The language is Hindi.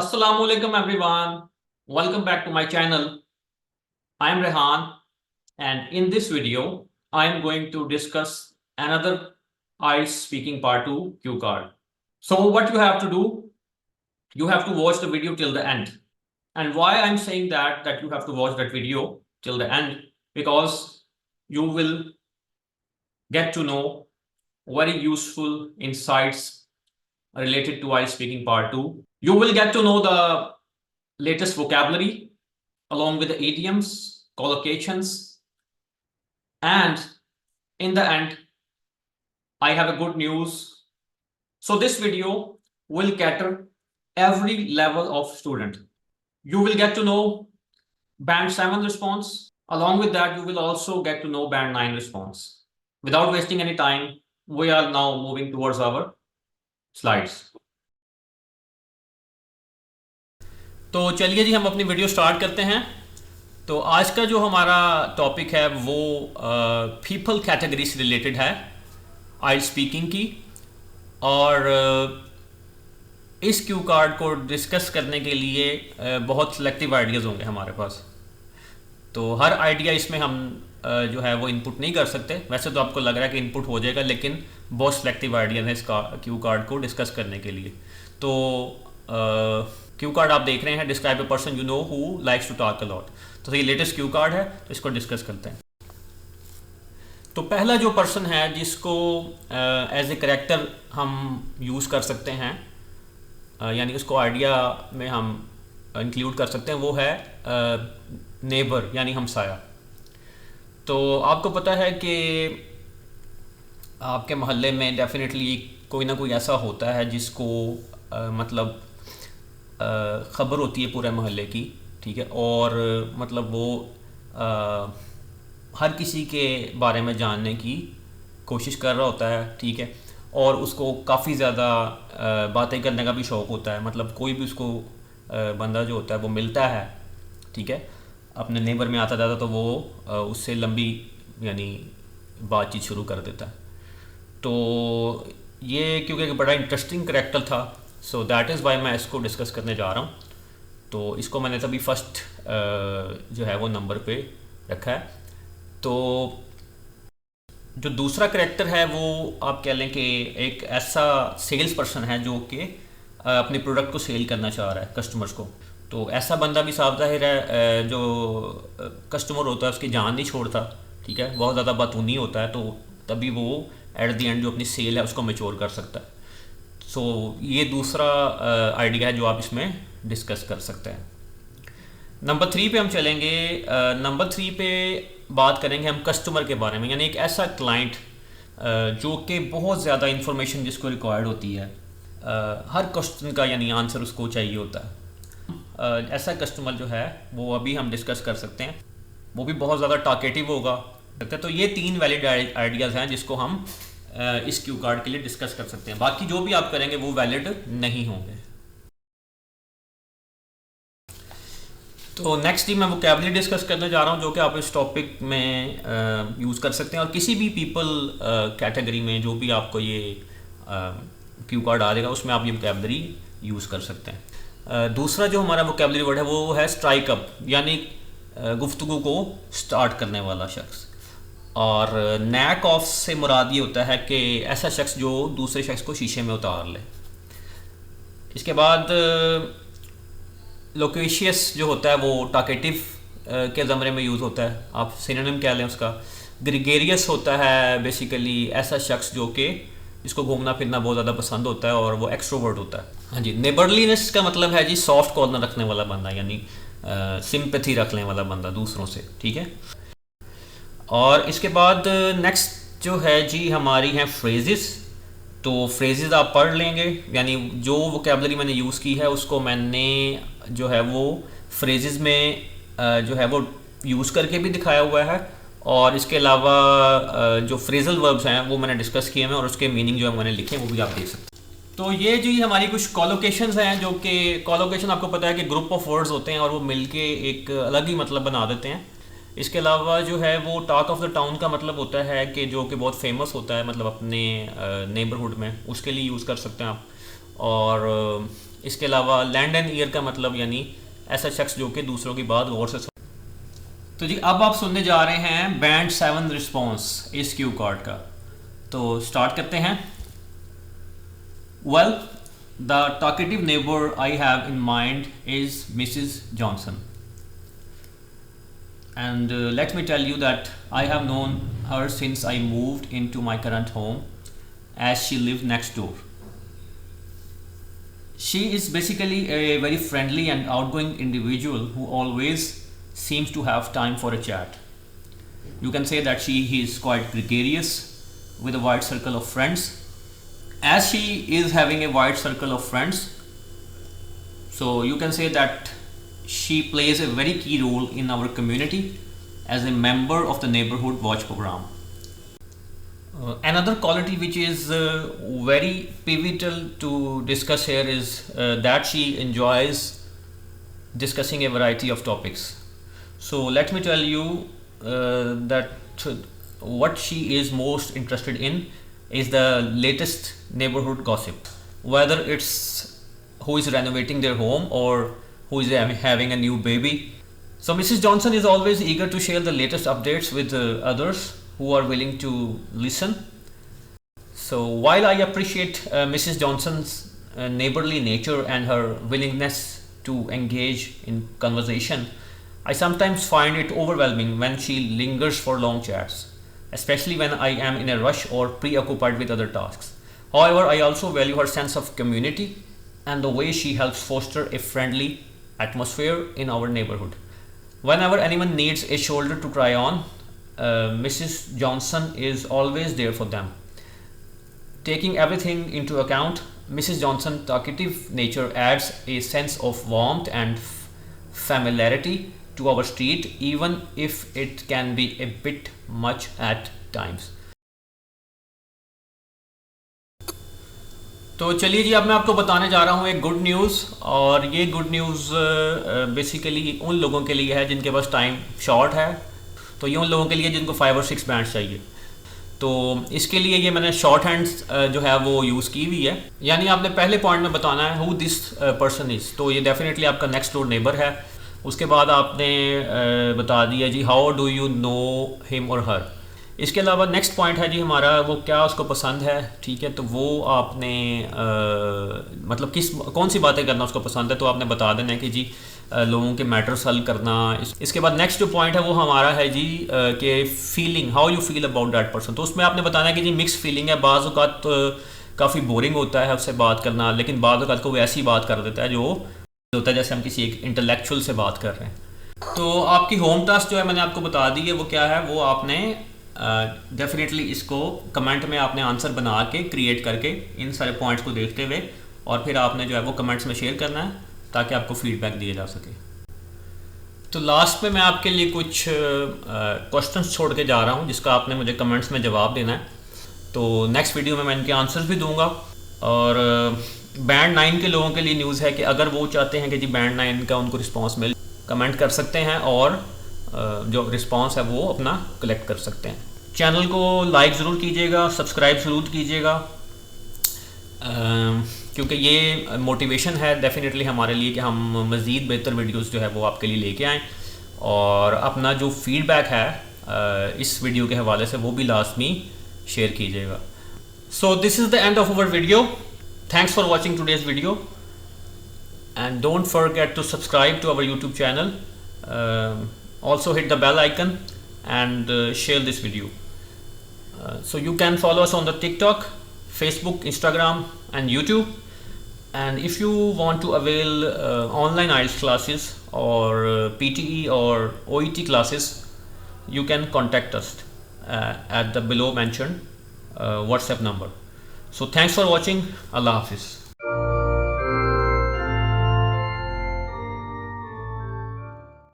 Assalamu alaikum everyone. Welcome back to my channel. I am Rehan, and in this video I am going to discuss another IELTS speaking part 2 cue card. So what you have to do, you have to watch the video till the end. And why I'm saying that you have to watch that video till the end, because you will get to know very useful insights related to IELTS speaking part 2. You will get to know the latest vocabulary along with the idioms, collocations, and in the end, I have a good news. So this video will cater every level of student. You will get to know band 7 response. Along with that, you will also get to know band 9 response. Without wasting any time, we are now moving towards our slides. तो चलिए जी, हम अपनी वीडियो स्टार्ट करते हैं। तो आज का जो हमारा टॉपिक है वो पीपल कैटेगरी से रिलेटेड है, आइल्स स्पीकिंग की। और इस क्यू कार्ड को डिस्कस करने के लिए बहुत सिलेक्टिव आइडियाज़ होंगे हमारे पास। तो हर आइडिया इसमें हम जो है वो इनपुट नहीं कर सकते। वैसे तो आपको लग रहा है कि इनपुट हो जाएगा, लेकिन बहुत सिलेक्टिव आइडियाज़ हैं इस क्यू कार्ड को डिस्कस करने के लिए। तो क्यू कार्ड आप देख रहे हैं, describe a person you know who likes to talk a lot. तो ये लेटेस्ट क्यू कार्ड है, तो इसको डिस्कस करते हैं। तो पहला जो पर्सन है जिसको एज ए करेक्टर हम यूज़ कर सकते हैं, यानी उसको आइडिया में हम इंक्लूड कर सकते हैं, वो है नेबर यानी हमसाया। तो आपको पता है कि आपके मोहल्ले में डेफिनेटली कोई ना कोई ऐसा होता है जिसको मतलब ख़बर होती है पूरे मोहल्ले की, ठीक है, और मतलब वो हर किसी के बारे में जानने की कोशिश कर रहा होता है, ठीक है, और उसको काफ़ी ज़्यादा बातें करने का भी शौक़ होता है। मतलब कोई भी उसको बंदा जो होता है वो मिलता है, ठीक है, अपने नेबर में आता जाता, तो वो उससे लंबी यानी बातचीत शुरू कर देता है। तो ये क्योंकि एक बड़ा इंटरेस्टिंग करैक्टर था, सो दैट इज़ वाई मैं इसको डिस्कस करने जा रहा हूँ। तो इसको मैंने तभी फर्स्ट जो है वो नंबर पे रखा है। तो जो दूसरा करैक्टर है वो आप कह लें कि एक ऐसा सेल्स पर्सन है जो कि अपने प्रोडक्ट को सेल करना चाह रहा है कस्टमर्स को। तो ऐसा बंदा भी साफ ज़ाहिर है जो कस्टमर होता है उसकी जान नहीं छोड़ता, ठीक है, बहुत ज़्यादा बातूनी होता है, तो तभी वो एट द एंड जो अपनी सेल है उसको मैच्योर कर सकता है। सो ये दूसरा आइडिया है जो आप इसमें डिस्कस कर सकते हैं। नंबर 3 पे हम चलेंगे। नंबर 3 पे बात करेंगे हम कस्टमर के बारे में, यानी एक ऐसा क्लाइंट जो कि बहुत ज़्यादा इंफॉर्मेशन जिसको रिक्वायर्ड होती है, हर क्वेश्चन का यानी आंसर उसको चाहिए होता है। ऐसा कस्टमर जो है वो अभी हम डिस्कस कर सकते हैं, वो भी बहुत ज़्यादा टॉकेटिव होगा। तो ये 3 वैलिड आइडियाज़ हैं जिसको हम इस क्यू कार्ड के लिए डिस्कस कर सकते हैं। बाकी जो भी आप करेंगे वो वैलिड नहीं होंगे। तो नेक्स्ट ही मैं वोकैबुलरी डिस्कस करने जा रहा हूँ जो कि आप इस टॉपिक में यूज़ कर सकते हैं, और किसी भी पीपल कैटेगरी में जो भी आपको ये क्यू कार्ड आ जाएगा उसमें आप ये वोकैबुलरी यूज़ कर सकते हैं। दूसरा जो हमारा वोकैबुलरी वर्ड है वो है स्ट्राइक अप, यानी गुफ्तगू को स्टार्ट करने वाला शख्स। और नैक ऑफ से मुराद ये होता है कि ऐसा शख्स जो दूसरे शख्स को शीशे में उतार ले। इसके बाद लोकेशियस जो होता है वो टॉकेटिव के ज़मरे में यूज़ होता है, आप सिनोनिम कह लें उसका। ग्रेगेरियस होता है बेसिकली ऐसा शख्स जो कि इसको घूमना फिरना बहुत ज़्यादा पसंद होता है और वो एक्सट्रोवर्ट होता है। हाँ जी, नेबरलीनेस का मतलब है जी सॉफ्ट कॉर्नर रखने वाला बंदा, यानी सिंपैथी रखने वाला बंदा दूसरों से, ठीक है। और इसके बाद नेक्स्ट जो है जी हमारी हैं फ्रेजेस। तो फ्रेजेस आप पढ़ लेंगे, यानी जो वोकैबुलरी मैंने यूज़ की है उसको मैंने जो है वो फ्रेजेस में जो है वो यूज़ करके भी दिखाया हुआ है, और इसके अलावा जो फ्रेजल वर्ब्स हैं वो मैंने डिस्कस किए हैं और उसके मीनिंग जो है मैंने लिखे हैं वो भी आप देख सकते हैं। तो ये जी हमारी कुछ कॉलोकेशंस हैं, जो कि कॉलोकेशन आपको पता है कि ग्रुप ऑफ वर्ड्स होते हैं और वो मिलके एक अलग ही मतलब बना देते हैं। इसके अलावा जो है वो टॉक ऑफ द टाउन का मतलब होता है कि जो कि बहुत फेमस होता है, मतलब अपने नेबरहुड में, उसके लिए यूज़ कर सकते हैं आप। और इसके अलावा लैंड एंड ईयर का मतलब यानी ऐसा शख्स जो कि दूसरों की बात गौर से सुन। तो जी अब आप सुनने जा रहे हैं बैंड 7 रिस्पॉन्स इस क्यू कार्ड का। तो स्टार्ट करते हैं। Well, the talkative neighbour I have in mind is Mrs Johnson, and let me tell you that I have known her since I moved into my current home, as she lived next door. She is basically a very friendly and outgoing individual who always seems to have time for a chat. You can say that she is quite gregarious with a wide circle of friends. As she is having a wide circle of friends, so you can say that she plays a very key role in our community as a member of the neighborhood watch program. Another quality which is very pivotal to discuss here is that she enjoys discussing a variety of topics. So let me tell you that what she is most interested in is the latest neighborhood gossip, whether it's who is renovating their home or who is having a new baby. So Mrs. Johnson is always eager to share the latest updates with others who are willing to listen. So while I appreciate Mrs. Johnson's neighborly nature and her willingness to engage in conversation, I sometimes find it overwhelming when she lingers for long chats, especially when I am in a rush or preoccupied with other tasks. However, I also value her sense of community and the way she helps foster a friendly atmosphere in our neighborhood. Whenever anyone needs a shoulder to cry on, Mrs. Johnson is always there for them. Taking everything into account, Mrs. Johnson's talkative nature adds a sense of warmth and familiarity to our street, even if it can be a bit much at times. तो चलिए जी, अब मैं आपको बताने जा रहा हूँ एक गुड न्यूज़। और ये गुड न्यूज़ बेसिकली उन लोगों के लिए है जिनके पास टाइम शॉर्ट है। तो ये उन लोगों के लिए जिनको 5 और 6 बैंड्स चाहिए। तो इसके लिए ये मैंने शॉर्ट हैंड्स जो है वो यूज़ की हुई है। यानी आपने पहले पॉइंट में बताना है हु दिस पर्सन इज़, तो ये डेफिनेटली आपका नेक्स्ट डोर नेबर है। उसके बाद आपने बता दिया जी how do you know him or her. इसके अलावा नेक्स्ट पॉइंट है जी हमारा, वो क्या उसको पसंद है, ठीक है। तो वो आपने मतलब कौन सी बातें करना उसको पसंद है, तो आपने बता देना है कि जी लोगों के मैटर्स हल करना। इसके बाद नेक्स्ट जो पॉइंट है वो हमारा है जी कि feeling, how you feel about that person. तो उसमें आपने बताना है कि जी मिक्स फीलिंग है, बाज़ औक़ात काफ़ी बोरिंग होता है उससे बात करना, लेकिन बाज़ औक़ात को वो ऐसी बात कर देता है जो होता है जैसे हम किसी एक इंटेलेक्चुअल से बात कर रहे हैं। तो आपकी होम टास्क जो है मैंने आपको बता दी है, वो क्या है, वो आपने डेफिनेटली इसको कमेंट में आपने आंसर बना के क्रिएट करके इन सारे पॉइंट्स को देखते हुए और फिर आपने जो है वो कमेंट्स में शेयर करना है ताकि आपको फीडबैक दिया जा सके। तो लास्ट में मैं आपके लिए कुछ क्वेश्चंस छोड़ के जा रहा हूँ जिसका आपने मुझे कमेंट्स में जवाब देना है। तो नेक्स्ट वीडियो में मैं इनके आंसर्स भी दूंगा। और बैंड 9 के लोगों के लिए न्यूज़ है कि अगर वो चाहते हैं कि जी बैंड 9 का उनको रिस्पॉन्स मिले, कमेंट कर सकते हैं और जो रिस्पॉन्स है वो अपना कलेक्ट कर सकते हैं। चैनल को लाइक ज़रूर कीजिएगा, सब्सक्राइब ज़रूर कीजिएगा, क्योंकि ये मोटिवेशन है डेफिनेटली हमारे लिए कि हम मज़ीद बेहतर वीडियोस जो है वो आपके लिए लेके आएँ। और अपना जो फीडबैक है इस वीडियो के हवाले से वो भी लाजमी शेयर कीजिएगा। So this is the end of our video. Thanks for watching today's video and don't forget to subscribe to our YouTube channel. Also hit the bell icon and share this video. So you can follow us on the TikTok, Facebook, Instagram and YouTube. And if you want to avail online IELTS classes or PTE or OET classes, you can contact us at the below mentioned WhatsApp number. So thanks for watching. Allah Hafiz.